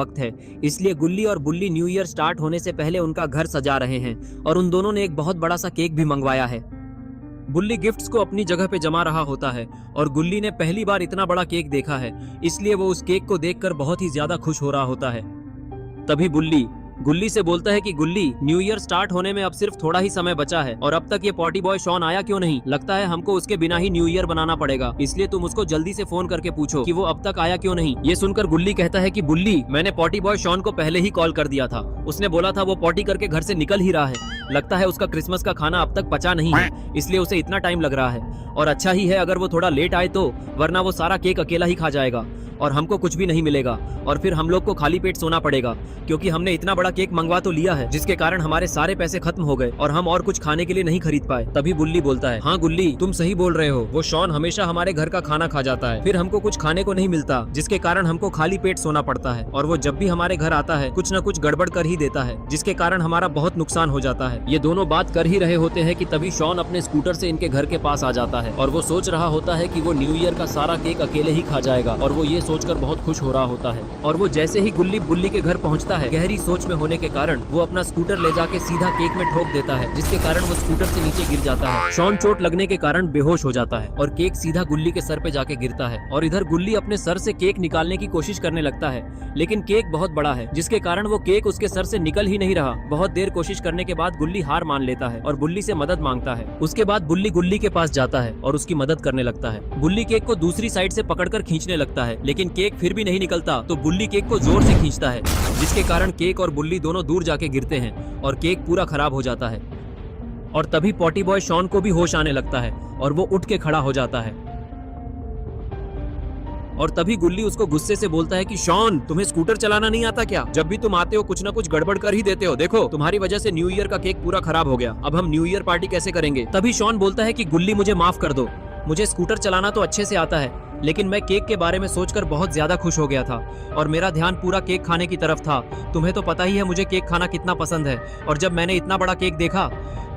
वक्त है, इसलिए गुल्ली और बुल्ली न्यू ईयर स्टार्ट होने से पहले उनका घर सजा रहे हैं और उन दोनों ने एक बहुत बड़ा सा केक भी मंगवाया है। बुल्ली गिफ्ट्स को अपनी जगह पे जमा रहा होता है और गुल्ली ने पहली बार इतना बड़ा केक देखा है, इसलिए वो उस केक को देखकर बहुत ही ज्यादा खुश हो रहा होता है। तभी बुल्ली गुल्ली से बोलता है कि गुल्ली, न्यू ईयर स्टार्ट होने में अब सिर्फ थोड़ा ही समय बचा है और अब तक ये पॉटी बॉय शॉन आया क्यों नहीं? लगता है हमको उसके बिना ही न्यू ईयर बनाना पड़ेगा, इसलिए तुम उसको जल्दी से फोन करके पूछो कि वो अब तक आया क्यों नहीं। ये सुनकर गुल्ली कहता है कि बुल्ली, मैंने पॉटी बॉय शॉन को पहले ही कॉल कर दिया था, उसने बोला था वो पॉटी करके घर से निकल ही रहा है। लगता है उसका क्रिसमस का खाना अब तक पचा नहीं है, इसलिए उसे इतना टाइम लग रहा है और अच्छा ही है अगर वो थोड़ा लेट आए तो, वरना वो सारा केक अकेला ही खा जाएगा और हमको कुछ भी नहीं मिलेगा और फिर हम लोग को खाली पेट सोना पड़ेगा, क्योंकि हमने इतना बड़ा केक मंगवा तो लिया है जिसके कारण हमारे सारे पैसे खत्म हो गए और हम और कुछ खाने के लिए नहीं खरीद पाए। तभी बुल्ली बोलता है, हाँ गुल्ली, तुम सही बोल रहे हो, वो शॉन हमेशा हमारे घर का खाना खा जाता है, फिर हमको कुछ खाने को नहीं मिलता जिसके कारण हमको खाली पेट सोना पड़ता है और वो जब भी हमारे घर आता है कुछ न कुछ गड़बड़ कर ही देता है जिसके कारण हमारा बहुत नुकसान हो जाता है। ये दोनों बात कर ही रहे होते हैं कि तभी शॉन अपने स्कूटर से इनके घर के पास आ जाता है और वो सोच रहा होता है कि वो न्यू ईयर का सारा केक अकेले ही खा जाएगा और वो ये सोचकर बहुत खुश हो रहा होता है। और वो जैसे ही गुल्ली बुल्ली के घर पहुंचता है, गहरी सोच में होने के कारण वो अपना स्कूटर ले जाके सीधा केक में ठोक देता है जिसके कारण वो स्कूटर से नीचे गिर जाता है। शॉन चोट लगने के कारण बेहोश हो जाता है और केक सीधा गुल्ली के सर पे जाके गिरता है और इधर गुल्ली अपने सर से केक निकालने की कोशिश करने लगता है, लेकिन केक बहुत बड़ा है जिसके कारण वो केक उसके सर से निकल ही नहीं रहा। बहुत देर कोशिश करने के बाद गुल्ली हार मान लेता है और बुल्ली से मदद मांगता है। उसके बाद बुल्ली गुल्ली के पास जाता है और उसकी मदद करने लगता है। बुल्ली केक को दूसरी साइड से पकड़कर खींचने लगता है, लेकिन केक फिर भी नहीं निकलता तो बुल्ली केक को जोर से खींचता है जिसके कारण केक और बुल्ली दोनों दूर जाके गिरते हैं और केक पूरा खराब हो जाता है। और तभी पॉटी बॉय शॉन को भी होश आने लगता है और वो उठ के खड़ा हो जाता है और तभी गुल्ली उसको गुस्से से बोलता है कि शॉन, तुम्हें स्कूटर चलाना नहीं आता क्या? जब भी तुम आते हो कुछ ना कुछ गड़बड़ कर ही देते हो, देखो तुम्हारी वजह से न्यू ईयर का केक पूरा खराब हो गया, अब हम न्यू ईयर पार्टी कैसे करेंगे? तभी शॉन बोलता है कि गुल्ली, मुझे माफ कर दो, मुझे स्कूटर चलाना तो अच्छे से आता है, लेकिन मैं केक के बारे में सोचकर बहुत ज्यादा खुश हो गया था और मेरा ध्यान पूरा केक खाने की तरफ था। तुम्हें तो पता ही है मुझे केक खाना कितना पसंद है और जब मैंने इतना बड़ा केक देखा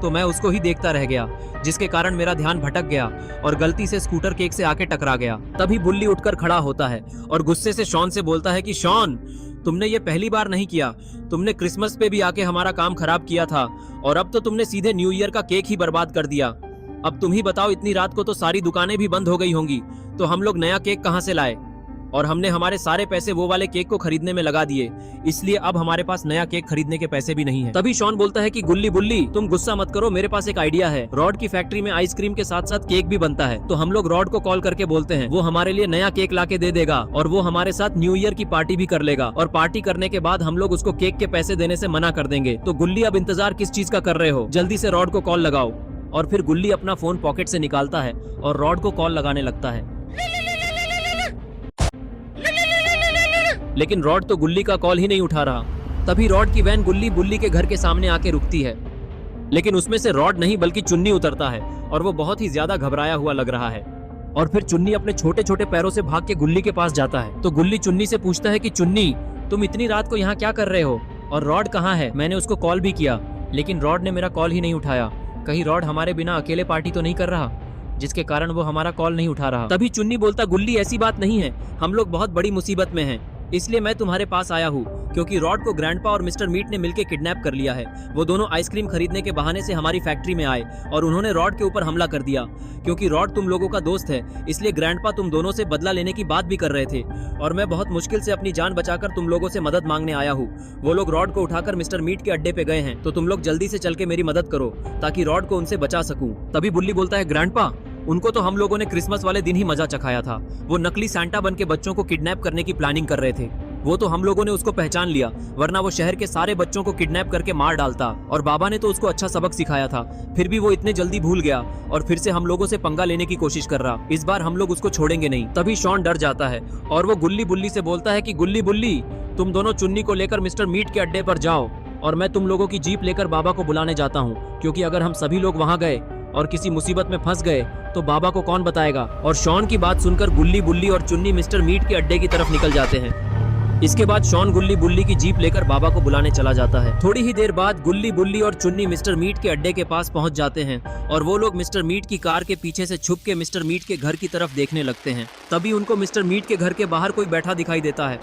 तो मैं उसको ही देखता रह गया जिसके कारण मेरा ध्यान भटक गया और गलती से स्कूटर केक से आके टकरा गया। तभी बुल्ली उठकर खड़ा होता है और गुस्से से शॉन से बोलता है कि शॉन, तुमने ये पहली बार नहीं किया, तुमने क्रिसमस पे भी आके हमारा काम खराब किया था और अब तो तुमने सीधे न्यू ईयर का केक ही बर्बाद कर दिया। अब तुम ही बताओ, इतनी रात को तो सारी दुकानें भी बंद हो गई होंगी, तो हम लोग नया केक कहां से लाए? और हमने हमारे सारे पैसे वो वाले केक को खरीदने में लगा दिए, इसलिए अब हमारे पास नया केक खरीदने के पैसे भी नहीं है। तभी शॉन बोलता है कि गुल्ली बुल्ली, तुम गुस्सा मत करो, मेरे पास एक आइडिया है। रॉड की फैक्ट्री में आइसक्रीम के साथ साथ केक भी बनता है, तो हम लोग रॉड को कॉल करके बोलते हैं, वो हमारे लिए नया केक लाके दे देगा और वो हमारे साथ न्यू ईयर की पार्टी भी कर लेगा और पार्टी करने के बाद हम लोग उसको केक के पैसे देने से मना कर देंगे। तो गुल्ली, अब इंतजार किस चीज का कर रहे हो? जल्दी से रॉड को कॉल लगाओ। और फिर गुल्ली अपना फोन पॉकेट से निकालता है और रॉड को कॉल लगाने लगता है, लेकिन रॉड तो गुल्ली का कॉल ही नहीं उठा रहा। तभी रॉड की वैन गुल्ली बुल्ली के घर के सामने आके रुकती है, लेकिन उसमें से रॉड नहीं बल्कि चुन्नी उतरता है और वो बहुत ही ज्यादा घबराया हुआ लग रहा है। और फिर चुन्नी अपने छोटे छोटे पैरों से भाग के गुल्ली के पास जाता है। तो गुल्ली चुन्नी से पूछता है कि चुन्नी, तुम इतनी रात को यहाँ क्या कर रहे हो और रॉड कहाँ है? मैंने उसको कॉल भी किया, लेकिन रॉड ने मेरा कॉल ही नहीं उठाया। कहीं रॉड हमारे बिना अकेले पार्टी तो नहीं कर रहा जिसके कारण वो हमारा कॉल नहीं उठा रहा। तभी चुन्नी बोलता, गुल्ली ऐसी बात नहीं है, हम लोग बहुत बड़ी मुसीबत में हैं, इसलिए मैं तुम्हारे पास आया हूँ, क्योंकि रॉड को ग्रैंडपा और मिस्टर मीट ने मिलकर किडनैप कर लिया है। वो दोनों आइसक्रीम खरीदने के बहाने से हमारी फैक्ट्री में आए और उन्होंने रॉड के ऊपर हमला कर दिया। क्योंकि रॉड तुम लोगों का दोस्त है, इसलिए ग्रैंडपा तुम दोनों से बदला लेने की बात भी कर रहे थे और मैं बहुत मुश्किल से अपनी जान बचाकर तुम लोगों से मदद मांगने आया हूँ। वो लोग रॉड को उठाकर मिस्टर मीट के अड्डे पे गए हैं, तो तुम लोग जल्दी से चल के मेरी मदद करो ताकि रॉड को उनसे बचा सकूं। तभी बुल्ली बोलता है, ग्रैंडपा, उनको तो हम लोगों ने क्रिसमस वाले दिन ही मजा चखाया था। वो नकली सैंटा बन के बच्चों को किडनैप करने की प्लानिंग कर रहे थे। वो तो हम लोगों ने उसको पहचान लिया, वरना वो शहर के सारे बच्चों को किडनैप करके मार डालता और बाबा ने तो उसको अच्छा सबक सिखाया था, फिर भी वो इतने जल्दी भूल गया और फिर से हम लोगों से पंगा लेने की कोशिश कर रहा। इस बार हम लोग उसको छोड़ेंगे नहीं। तभी शॉन डर जाता है और वो गुल्ली बुल्ली से बोलता है कि गुल्ली बुल्ली, तुम दोनों चुन्नी को लेकर मिस्टर मीट के अड्डे पर जाओ और मैं तुम लोगों की जीप लेकर बाबा को बुलाने जाता हूँ, क्योंकि अगर हम सभी लोग वहाँ गए और किसी मुसीबत में फंस गए तो बाबा को कौन बताएगा। और शॉन की बात सुनकर गुल्ली बुल्ली और चुन्नी मिस्टर मीट के अड्डे की तरफ निकल जाते हैं। इसके बाद शॉन गुल्ली बुल्ली की जीप लेकर बाबा को बुलाने चला जाता है। थोड़ी ही देर बाद गुल्ली बुल्ली और चुन्नी मिस्टर मीट के अड्डे के पास पहुंच जाते हैं और वो लोग मिस्टर मीट की कार के पीछे से छुप के मिस्टर मीट के घर की तरफ देखने लगते हैं। तभी उनको मिस्टर मीट के घर के बाहर कोई बैठा दिखाई देता है।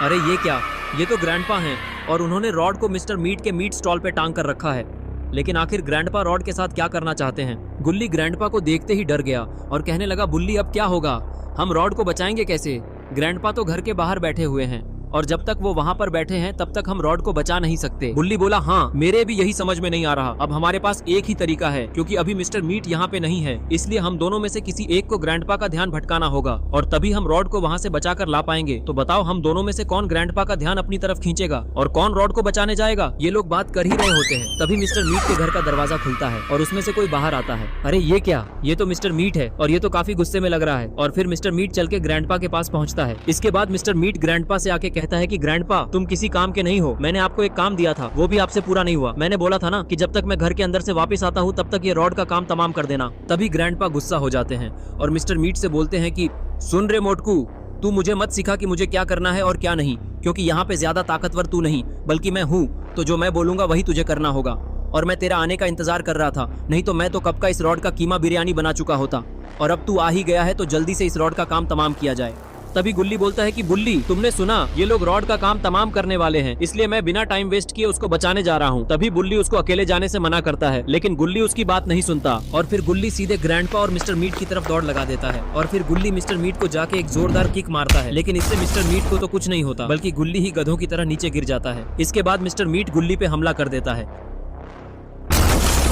अरे ये क्या, ये तो ग्रैंडपा हैं और उन्होंने रॉड को मिस्टर मीट के मीट स्टॉल पे टांग कर रखा है। लेकिन आखिर ग्रैंडपा रॉड के साथ क्या करना चाहते हैं? गुल्ली ग्रैंडपा को देखते ही डर गया और कहने लगा, बुल्ली अब क्या होगा, हम रॉड को बचाएंगे कैसे? ग्रैंडपा तो घर के बाहर बैठे हुए हैं और जब तक वो वहाँ पर बैठे हैं तब तक हम रॉड को बचा नहीं सकते। बुल्ली बोला, हाँ मेरे भी यही समझ में नहीं आ रहा। अब हमारे पास एक ही तरीका है, क्योंकि अभी मिस्टर मीट यहाँ पे नहीं है, इसलिए हम दोनों में से किसी एक को ग्रैंडपा का ध्यान भटकाना होगा और तभी हम रॉड को वहाँ से बचा कर ला पाएंगे। तो बताओ हम दोनों में से कौन ग्रैंडपा का ध्यान अपनी तरफ खींचेगा और कौन रॉड को बचाने जाएगा? ये लोग बात कर ही रहे होते हैं तभी मिस्टर मीट के घर का दरवाजा खुलता है और उसमें से कोई बाहर आता है। अरे ये क्या, ये तो मिस्टर मीट है और ये तो काफी गुस्से में लग रहा है। और फिर मिस्टर मीट चल के ग्रैंडपा के पास पहुँचता है। इसके बाद मिस्टर मीट ग्रैंडपा से आके कहता है कि ग्रैंडपा तुम किसी काम के नहीं हो, मैंने आपको एक काम दिया था वो भी आपसे पूरा नहीं हुआ। मैंने बोला था ना कि जब तक मैं घर के अंदर से वापस आता हूँ तब तक ये रॉड का काम तमाम कर देना। तभी ग्रैंडपा गुस्सा हो जाते हैं और मिस्टर मीट से बोलते हैं कि सुन रे मोटकू, तू मुझे मत सिखा कि मुझे क्या करना है और क्या नहीं, क्योंकि यहाँ पे ज्यादा ताकतवर तू नहीं बल्कि मैं हूँ, तो जो मैं बोलूंगा वही तुझे करना होगा। और मैं तेरा आने का इंतजार कर रहा था, नहीं तो मैं तो कब का इस रॉड का कीमा बिरयानी बना चुका होता। और अब तू आ ही गया है तो जल्दी से इस रॉड का काम तमाम किया जाए। तभी गुल्ली बोलता है कि बुल्ली तुमने सुना, ये लोग रॉड का काम तमाम करने वाले हैं, इसलिए मैं बिना टाइम वेस्ट किए उसको बचाने जा रहा हूँ। तभी बुल्ली उसको अकेले जाने से मना करता है, लेकिन गुल्ली उसकी बात नहीं सुनता और फिर गुल्ली सीधे ग्रैंडपा और मिस्टर मीट की तरफ दौड़ लगा देता है। और फिर गुल्ली मिस्टर मीट को जाके एक जोरदार किक मारता है, लेकिन इससे मिस्टर मीट को तो कुछ नहीं होता बल्कि गुल्ली ही गधों की तरह नीचे गिर जाता है। इसके बाद मिस्टर मीट गुल्ली पे हमला कर देता है।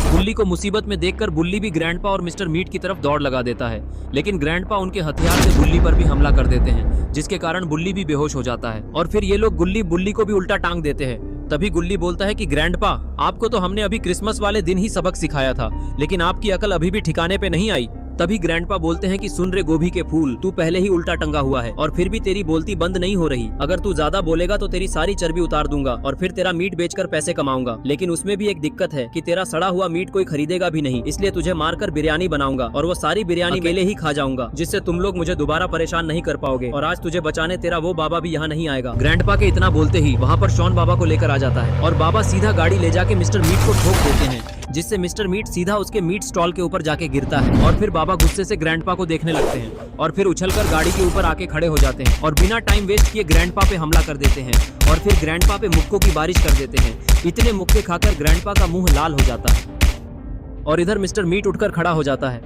गुल्ली को मुसीबत में देखकर बुल्ली भी ग्रैंडपा और मिस्टर मीट की तरफ दौड़ लगा देता है, लेकिन ग्रैंडपा उनके हथियार से बुल्ली पर भी हमला कर देते हैं, जिसके कारण बुल्ली भी बेहोश हो जाता है। और फिर ये लोग गुल्ली बुल्ली को भी उल्टा टांग देते हैं। तभी गुल्ली बोलता है कि ग्रैंडपा, आपको तो हमने अभी क्रिसमस वाले दिन ही सबक सिखाया था, लेकिन आपकी अकल अभी भी ठिकाने पे नहीं आई। तभी ग्रैंडपा बोलते हैं कि सुन रे गोभी के फूल, तू पहले ही उल्टा टंगा हुआ है और फिर भी तेरी बोलती बंद नहीं हो रही। अगर तू ज्यादा बोलेगा तो तेरी सारी चर्बी उतार दूंगा और फिर तेरा मीट बेचकर पैसे कमाऊंगा, लेकिन उसमें भी एक दिक्कत है कि तेरा सड़ा हुआ मीट कोई खरीदेगा भी नहीं, इसलिए तुझे मारकर बिरयानी बनाऊंगा और वो सारी बिरयानी अकेले ही खा जाऊंगा, जिससे तुम लोग मुझे दोबारा परेशान नहीं कर पाओगे और आज तुझे बचाने तेरा वो बाबा भी यहाँ नहीं आएगा। ग्रैंडपा के इतना बोलते ही वहाँ पर शॉन बाबा को लेकर आ जाता है और बाबा सीधा गाड़ी ले जाके मिस्टर मीट को ठोक देते हैं, जिससे मिस्टर मीट सीधा उसके मीट स्टॉल के ऊपर जाके गिरता है। और फिर बाबा गुस्से से ग्रैंडपा को देखने लगते हैं और फिर उछलकर गाड़ी के ऊपर आके खड़े हो जाते हैं और बिना टाइम वेस्ट किए ग्रैंडपा पे हमला कर देते हैं और फिर ग्रैंडपा पे मुक्कों की बारिश कर देते हैं। इतने मुक्के खाकर ग्रैंडपा का मुंह लाल हो जाता है और इधर मिस्टर मीट उठकर खड़ा हो जाता है।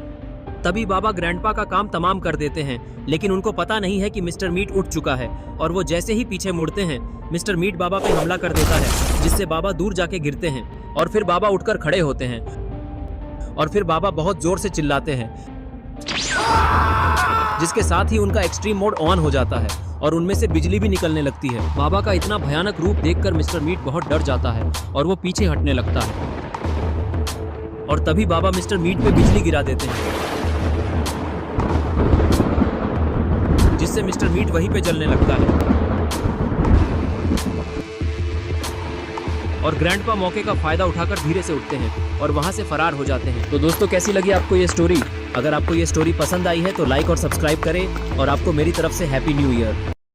तभी बाबा ग्रैंडपा का काम तमाम कर देते हैं, लेकिन उनको पता नहीं है कि मिस्टर मीट उठ चुका है और वो जैसे ही पीछे मुड़ते हैं मिस्टर मीट बाबा पे हमला कर देता है, जिससे बाबा दूर जाके गिरते हैं और फिर बाबा उठकर खड़े होते हैं और फिर बाबा बहुत जोर से चिल्लाते हैं, जिसके साथ ही उनका एक्सट्रीम मोड ऑन हो जाता है और उनमें से बिजली भी निकलने लगती है। बाबा का इतना भयानक रूप देखकर मिस्टर मीट बहुत डर जाता है और वो पीछे हटने लगता है और तभी बाबा मिस्टर मीट पे बिजली गिरा देते हैं, जिससे मिस्टर मीट वहीं पे जलने लगता है और ग्रैंडपा मौके का फायदा उठाकर धीरे से उठते हैं और वहां से फरार हो जाते हैं। तो दोस्तों कैसी लगी आपको ये स्टोरी? अगर आपको ये स्टोरी पसंद आई है तो लाइक और सब्सक्राइब करें और आपको मेरी तरफ से हैप्पी न्यू ईयर।